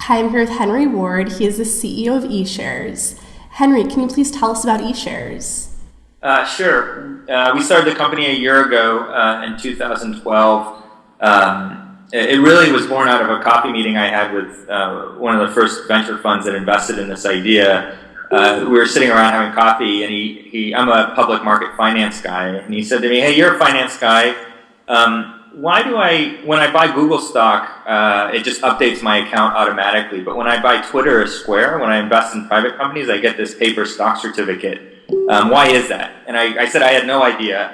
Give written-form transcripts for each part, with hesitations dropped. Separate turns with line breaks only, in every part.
Hi, I'm here with Henry Ward. He is the CEO of eShares. Henry, can you please tell us about eShares?
Sure. We started the company a year ago in 2012. It really was born out of a coffee meeting I had with one of the first venture funds that invested in this idea. We were sitting around having coffee, and I'm a public market finance guy, and he said to me, "Hey, you're a finance guy. Why do when I buy Google stock, it just updates my account automatically, but when I buy Twitter or Square, when I invest in private companies, I get this paper stock certificate. Why is that?" And I said I had no idea.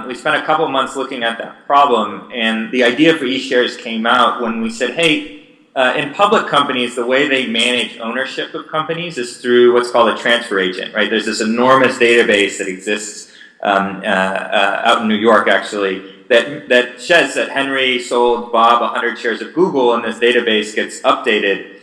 We spent a couple months looking at that problem, and the idea for eShares came out when we said, hey, in public companies, the way they manage ownership of companies is through what's called a transfer agent, right? There's this enormous database that exists out in New York, actually, that says that Henry sold Bob 100 shares of Google, and this database gets updated.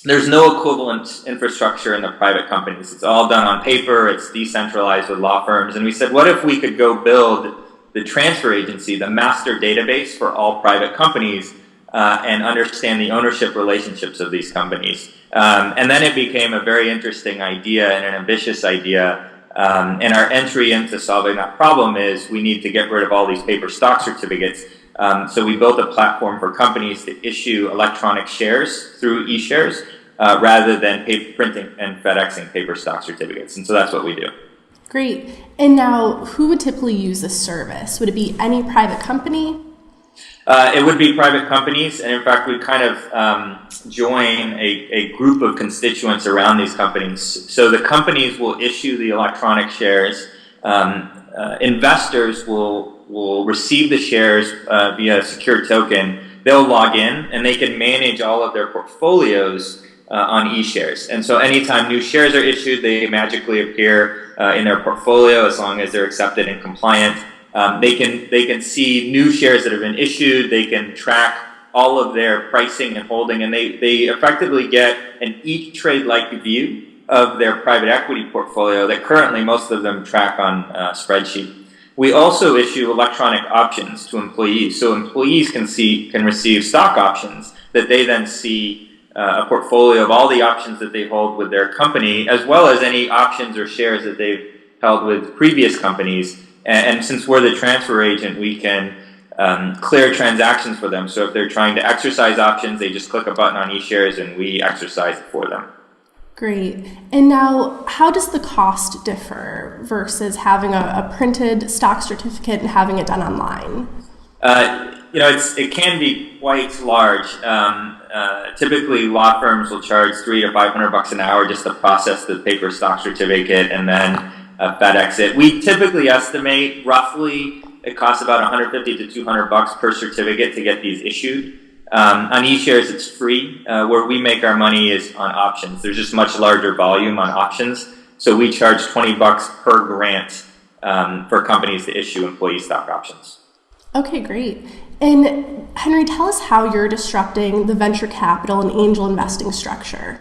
There's no equivalent infrastructure in the private companies. It's all done on paper. It's decentralized with law firms. And we said, what if we could go build the transfer agency, the master database for all private companies, and understand the ownership relationships of these companies? And then it became a very interesting idea and an ambitious idea. And our entry into solving that problem is we need to get rid of all these paper stock certificates. So we built a platform for companies to issue electronic shares through eShares rather than printing and FedExing paper stock certificates. And so that's what we do.
Great. And now, who would typically use this service? Would it be any private company?
It would be private companies, and in fact, we kind of join a group of constituents around these companies. So the companies will issue the electronic shares. Investors will receive the shares via a secure token. They'll log in, and they can manage all of their portfolios on eShares. And so anytime new shares are issued, they magically appear in their portfolio as long as they're accepted and compliant. They can see new shares that have been issued. They can track all of their pricing and holding, and they effectively get an each trade-like view of their private equity portfolio that currently most of them track on a spreadsheet. We also issue electronic options to employees, so employees can receive stock options that they then see a portfolio of all the options that they hold with their company, as well as any options or shares that they've held with previous companies. And since we're the transfer agent, we can clear transactions for them. So if they're trying to exercise options, they just click a button on eShares and we exercise it for them.
Great. And now, how does the cost differ versus having a printed stock certificate and having it done online?
It can be quite large. Typically, law firms will charge $300 to $500 an hour just to process the paper stock certificate and then FedEx it. We typically estimate roughly it costs about $150 to $200 per certificate to get these issued. On eShares, it's free. Where we make our money is on options. There's just much larger volume on options, so we charge $20 per grant for companies to issue employee stock options.
Okay, great. And Henry, tell us how you're disrupting the venture capital and angel investing structure.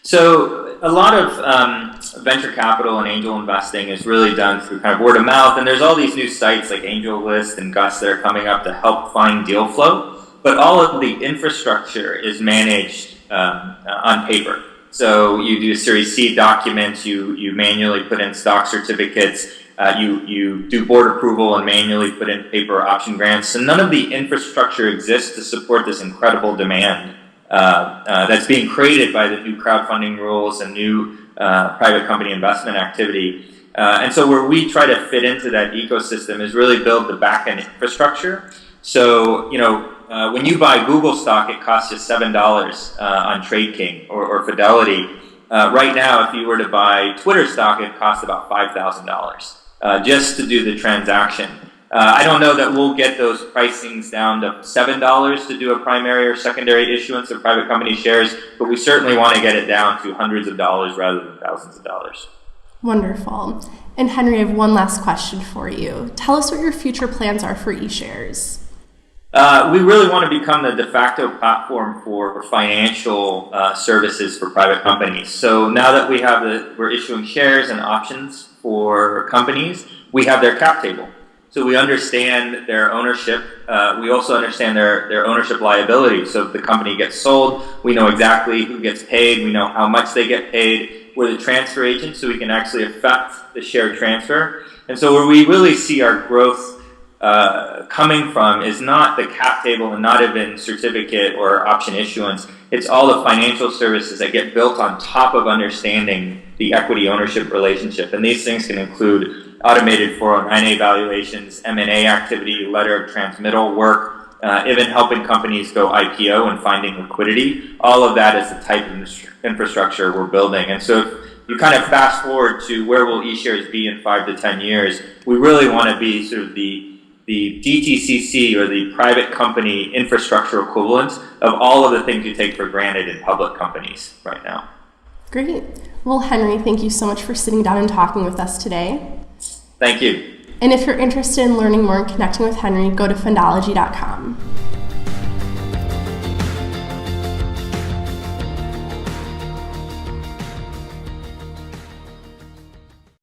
So a lot of venture capital and angel investing is really done through kind of word of mouth, and there's all these new sites like AngelList and Gus that are coming up to help find deal flow, but all of the infrastructure is managed on paper. So you do Series C documents, you manually put in stock certificates, you do board approval and manually put in paper option grants. So none of the infrastructure exists to support this incredible demand that's being created by the new crowdfunding rules and new private company investment activity. And so where we try to fit into that ecosystem is really build the back-end infrastructure. So, when you buy Google stock, it costs you $7 on TradeKing or Fidelity. Right now, if you were to buy Twitter stock, it costs about $5,000 just to do the transaction. I don't know that we'll get those pricings down to $7 to do a primary or secondary issuance of private company shares, but we certainly want to get it down to hundreds of dollars rather than thousands of dollars.
Wonderful. And Henry, I have one last question for you. Tell us what your future plans are for eShares.
We really want to become the de facto platform for financial services for private companies. So now that we're issuing shares and options for companies, we have their cap table. So we understand their ownership we also understand their ownership liability. So if the company gets sold, we know exactly who gets paid, we know how much they get paid. We're the transfer agent, so we can actually affect the share transfer. And so where we really see our growth coming from is not the cap table and not even certificate or option issuance. It's all the financial services that get built on top of understanding the equity ownership relationship. And these things can include automated 409A valuations, M&A activity, letter of transmittal work, even helping companies go IPO and finding liquidity. All of that is the type of infrastructure we're building. And so if you kind of fast forward to where will eShares be in 5 to 10 years, we really want to be sort of the DTCC, or the private company infrastructure equivalent of all of the things you take for granted in public companies right now.
Great. Well, Henry, thank you so much for sitting down and talking with us today.
Thank you.
And if you're interested in learning more and connecting with Henry, go to fundology.com.